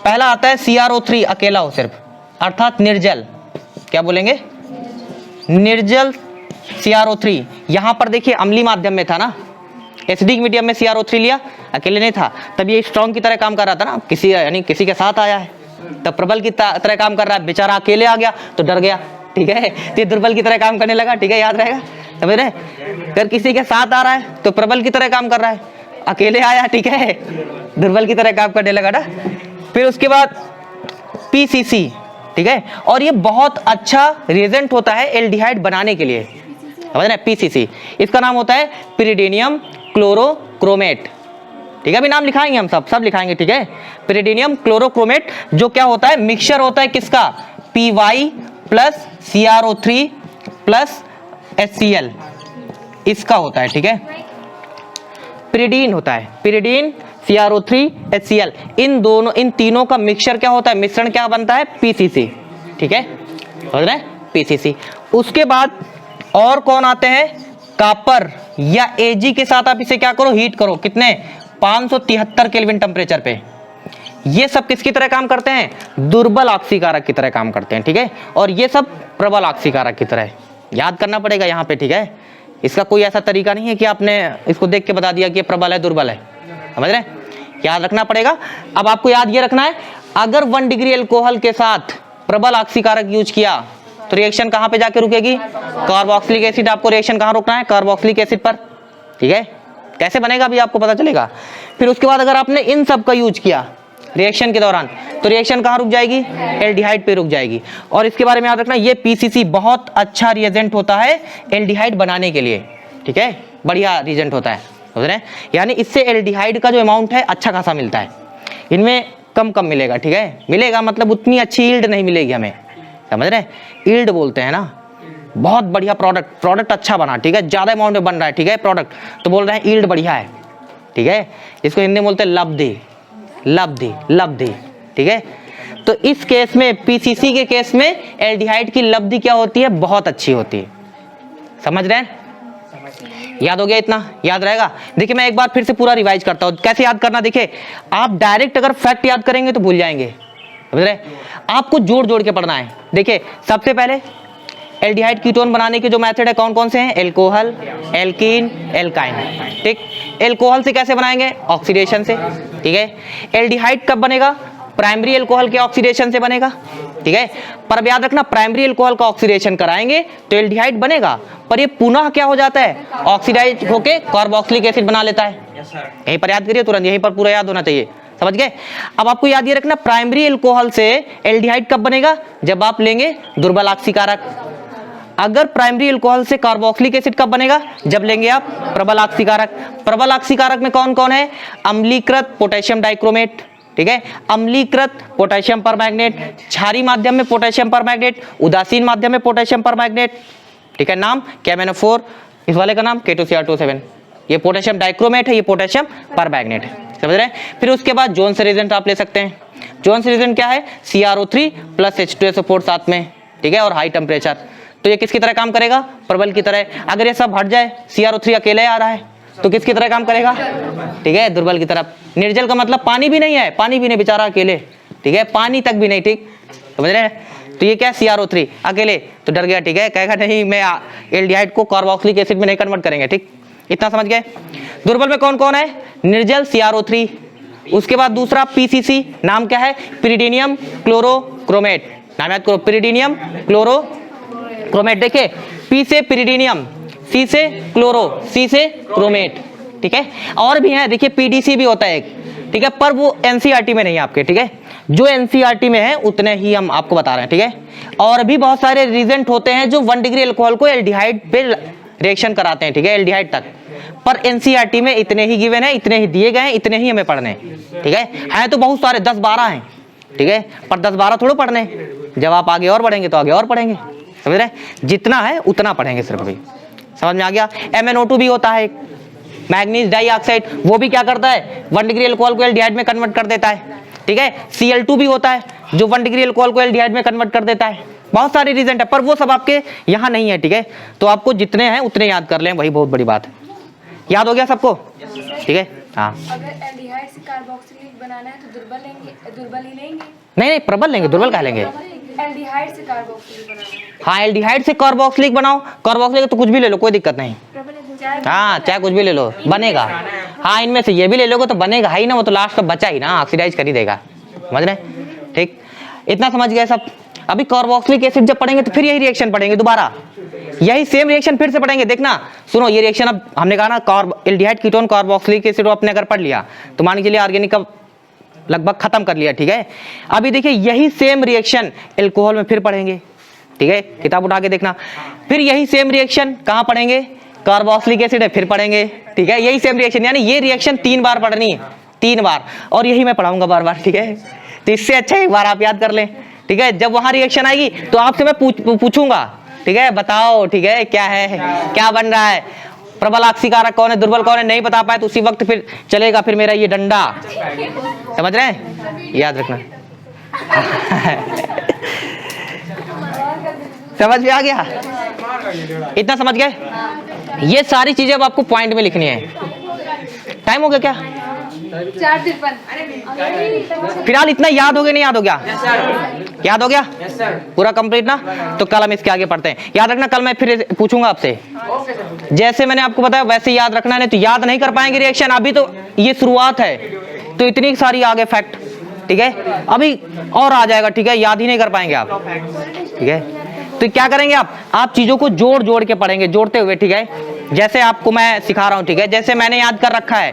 पहला आता है CrO3 अकेला हो सिर्फ, अर्थात निर्जल। क्या बोलेंगे? निर्जल CrO3। यहां पर देखिए अम्लीय माध्यम में था ना, एसिडिक मीडियम में CrO3 लिया, अकेले नहीं था, तब ये स्ट्रॉन्ग की तरह काम कर रहा था ना, किसी के साथ आया है, तब प्रबल की तरह काम कर रहा है। बेचारा अकेले आ गया तो डर गया। ठीक है, तो ये दुर्बल की तरह काम करने लगा। ठीक है, याद रहेगा, समझ रहे? अगर किसी के साथ आ रहा है तो प्रबल की तरह काम कर रहा है, अकेले आया, ठीक है, दुर्बल की तरह काम करने लगा ना। फिर उसके बाद PCC, ठीक है, और ये बहुत अच्छा रिएजेंट होता है एल्डिहाइड बनाने के लिए। समझ रहे? PCC, इसका नाम होता है पिरिडीनियम क्लोरोक्रोमेट। ठीक है, अभी नाम लिखाएंगे हम, सब लिखाएंगे। ठीक है, पिरिडीनियम क्लोरोक्रोमेट, जो क्या होता है? मिक्सचर होता है किसका? PY plus CrO3 plus HCl, इसका होता है। ठीक है, पिरिडीन होता है, पिरिडीन CrO3 HCl, इन तीनों का मिक्सचर क्या होता है? मिश्रण क्या बनता है? PCC। ठीक है, समझ रहे? PCC। उसके बाद और कौन आते हैं? कॉपर या Ag के साथ आप इसे क्या करो? हीट करो। कितने? 573 केल्विन टेम्परेचर पे। ये सब किसकी तरह काम करते हैं? दुर्बल ऑक्सीकारक की तरह काम करते हैं। ठीक है, और ये सब प्रबल ऑक्सीकारक की तरह। याद करना पड़ेगा यहाँ पे। ठीक है, इसका कोई ऐसा तरीका नहीं है कि आपने इसको देख के बता दिया कि ये प्रबल है दुर्बल है। समझ रहे? याद रखना पड़ेगा। अब आपको याद ये रखना है, अगर 1 डिग्री अल्कोहल के साथ प्रबल ऑक्सीकारक यूज किया तो रिएक्शन कहां पे जाके रुकेगी? Carboxylic acid. आपको रिएक्शन कहां रोकना है? कार्बोक्सिलिक एसिड पर। ठीक है, कैसे बनेगा अभी आपको पता चलेगा। फिर उसके बाद अगर आपने इन सब का यूज किया रिएक्शन के दौरान तो रिएक्शन कहां रुक जाएगी? एल्डिहाइड पे रुक जाएगी। और इसके बारे में याद रखना, ये PCC बहुत अच्छा रिएजेंट होता है एल्डिहाइड बनाने के लिए। ठीक है, बढ़िया रिएजेंट होता है, समझ रहे हैं? यानी इससे एल्डिहाइड का जो अमाउंट है अच्छा खासा मिलता है, इनमें कम मिलेगा। ठीक है, मिलेगा मतलब उतनी अच्छी यील्ड नहीं मिलेगी हमें। समझ रहे हैं? यील्ड बोलते हैं ना, बहुत बढ़िया प्रोडक्ट अच्छा बना। ठीक है, ज्यादा अमाउंट में बन रहा है। ठीक है, प्रोडक्ट तो बोल रहे हैं यील्ड बढ़िया है। ठीक है, इसको हिंदी में बोलते हैं लब्धि। ठीक है, तो इस केस में PCC के केस में एल्डिहाइड की लब्धि क्या होती है? बहुत अच्छी होती है। समझ रहे हैं? याद हो गया? इतना याद रहेगा। देखिए मैं एक बार फिर से पूरा रिवाइज करता हूं, कैसे याद करना। देखिए आप डायरेक्ट अगर फैक्ट याद करेंगे तो भूल जाएंगे, समझ रहे? आपको जोड़ के पढ़ना है। देखिए सबसे पहले एल्डिहाइड कीटोन बनाने के जो मेथड है कौन कौन से हैं? Alcohol, alkene, alkyne. ठीक, एल्कोहल से कैसे बनाएंगे? ऑक्सीडेशन से। ठीक है, एल्डिहाइड कब बनेगा? प्राइमरी एल्कोहल के ऑक्सीडेशन से बनेगा। ठीक है, पर अब याद रखना, प्राइमरी एल्कोहल का ऑक्सीडेशन कराएंगे तो एल्डिहाइड बनेगा, पर ये पुनः क्या हो जाता है? ऑक्सीडाइज होके कार्बोक्सिलिक एसिड बना लेता है। यहीं पर याद करिए तुरंत, यहीं पर पूरा याद होना चाहिए। समझ गए? अब आपको याद ये रखना, प्राइमरी एल्कोहल से एल्डिहाइड कब बनेगा? जब आप लेंगे दुर्बल ऑक्सीकारक। अगर प्राइमरी अल्कोहल से कार्बोक्सिलिक एसिड कब बनेगा? जब लेंगे आप प्रबल ऑक्सीकारक। प्रबल ऑक्सीकारक में कौन कौन है? अम्लीकृत पोटेशियम डाइक्रोमेट। ठीक है, अम्लीकृत पोटेशियम परमैंगनेट, क्षारीय माध्यम में पोटेशियम परमैंगनेट, उदासीन माध्यम में पोटेशियम परमैंगनेट। ठीक है, नाम KMnO4, इस वाले का नाम K2Cr27। ये पोटेशियम डाइक्रोमेट है, ये पोटेशियम परमैंगनेट है। समझ रहे हैं? फिर उसके बाद जोन्स रिएजेंट आप ले सकते हैं। जोन्स रिएजेंट क्या है? CrO3 प्लस H2SO4 साथ में। ठीक है, और हाई टेम्परेचर। तो ये किसकी तरह काम करेगा? प्रबल की तरह। अगर ये सब हट जाए, CrO3 अकेले आ रहा है तो किसकी तरह काम करेगा? ठीक है, दुर्बल की तरफ। निर्जल का मतलब पानी भी नहीं है, पानी भी नहीं, बेचारा अकेले। ठीक है, पानी तक भी नहीं। ठीक, समझ रहे हैं? तो ये क्या है? CrO3 अकेले, तो डर गया। ठीक है, कहेगा नहीं मैं एल्डिहाइड को कार्बोक्सिलिक एसिड में नहीं कन्वर्ट करेंगे। ठीक, इतना समझ गए? दुर्बल में कौन कौन है? निर्जल CrO3। उसके बाद दूसरा PCC, नाम क्या है? पिरिडीनियम क्लोरोक्रोमेट। नाम याद करो, पिरिडीनियम क्लोरोक्रोमेट। देखिए P से पिरिडीनियम, C से क्लोरो, C से क्रोमेट। ठीक है, और भी है, देखिए PDC भी होता है एक, ठीक है, पर वो एनसीईआरटी में नहीं है आपके, ठीक है। जो एनसीईआरटी में है उतने ही हम आपको बता रहे हैं, ठीक है। और भी बहुत सारे रीजेंट होते हैं जो 1 डिग्री अल्कोहल को एल्डिहाइड पे रिएक्शन कराते हैं, ठीक है, एल्डिहाइड तक। पर एनसीईआरटी में इतने ही गिवन है, इतने ही दिए गए हैं, इतने ही हमें पढ़ने हैं, ठीक है तो बहुत सारे 10-12 हैं, ठीक है, पर 10-12 थोड़े पढ़ने हैं। जब आप आगे और बढ़ेंगे तो आगे और पढ़ेंगे, समझ रहे, जितना है उतना पढ़ेंगे सिर्फ। अभी समझ में आ गया। MnO2 भी होता है, मैग्नीज डाइऑक्साइड, वो भी क्या करता है 1 डिग्री अल्कोहल को एल्डिहाइड में कन्वर्ट कर देता है, ठीक है। Cl2 भी होता है जो 1 डिग्री अल्कोहल को एल्डिहाइड में कन्वर्ट कर देता है। बहुत सारे रीजन है, पर वो सब आपके यहाँ नहीं है, ठीक है। तो आपको जितने हैं उतने याद कर लें, वही बहुत बड़ी बात है। याद हो गया सबको, ठीक है। हाँ, अगर एल्डिहाइड से कार्बोक्सिलिक बनाना है तो दुर्बल ही लेंगे। नहीं प्रबल लेंगे, दुर्बल कहा लेंगे। एल्डिहाइड से कार्बोक्सिलिक बनाना है, हाँ, एल्डिहाइड से कार्बोक्सिलिक बनाओ, कार्बोक्सिलिक तो कुछ भी ले लो, कोई दिक्कत नहीं। हाँ, चाहे कुछ भी ले लो, बनेगा। हाँ, इनमें से ये भी ले लोगे तो बनेगा ही ना, वो तो लास्ट का बचा ही ना, ऑक्सीडाइज कर ही देगा, समझ रहे, ठीक। इतना समझ गए सब। अभी कार्बोक्सिलिक एसिड जब पढ़ेंगे तो फिर यही रिएक्शन पढ़ेंगे दोबारा, यही सेम रिएक्शन फिर से पढ़ेंगे। देखना, सुनो, ये रिएक्शन अब हमने कहा ना, एल्डिहाइड कीटोन कार्बोक्सिलिक एसिड अपने अगर पढ़ लिया तो मान के चलिए ऑर्गेनिक का लगभग खत्म कर लिया, ठीक है। अभी देखिए यही सेम रिएक्शन एल्कोहल में फिर पढ़ेंगे, ठीक है, किताब उठा के देखना। फिर यही सेम रिएक्शन कहाँ पढ़ेंगे, कार्बोक्सिलिक एसिड है फिर पढ़ेंगे, ठीक है। यही सेम रिएक्शन, यानी ये रिएक्शन 3 बार पढ़नी है, 3 बार, और यही मैं पढ़ाऊंगा बार-बार, ठीक है। तो इससे अच्छा एक बार आप याद कर लें, ठीक है। जब वहां रिएक्शन आएगी तो आपसे मैं पूछूंगा, ठीक है, बताओ, ठीक है, क्या है, क्या बन रहा है, प्रबल ऑक्सीकारक कौन है, दुर्बल कौन है, नहीं बता पाए तो उसी वक्त फिर चलेगा फिर मेरा ये डंडा, समझ रहे हैं, याद रखना। समझ में आ गया, इतना समझ गए। ये सारी चीजें अब आपको पॉइंट में लिखनी है। टाइम हो गया क्या? 4:53। फिलहाल इतना याद हो गया, नहीं याद हो गया? याद हो गया पूरा कंप्लीट ना? तो कल हम इसके आगे पढ़ते हैं। याद रखना, कल मैं फिर पूछूंगा आपसे, जैसे मैंने आपको बताया वैसे याद रखना, नहीं तो याद नहीं कर पाएंगे रिएक्शन। अभी तो ये शुरुआत है, तो इतनी सारी आगे फैक्ट, ठीक है, अभी और आ जाएगा, ठीक है, याद ही नहीं कर पाएंगे आप, ठीक है। तो क्या करेंगे आप चीजों को जोड़ जोड़ के पढ़ेंगे, जोड़ते हुए, ठीक है, जैसे आपको मैं सिखा रहा हूं, ठीक है, जैसे मैंने याद कर रखा है।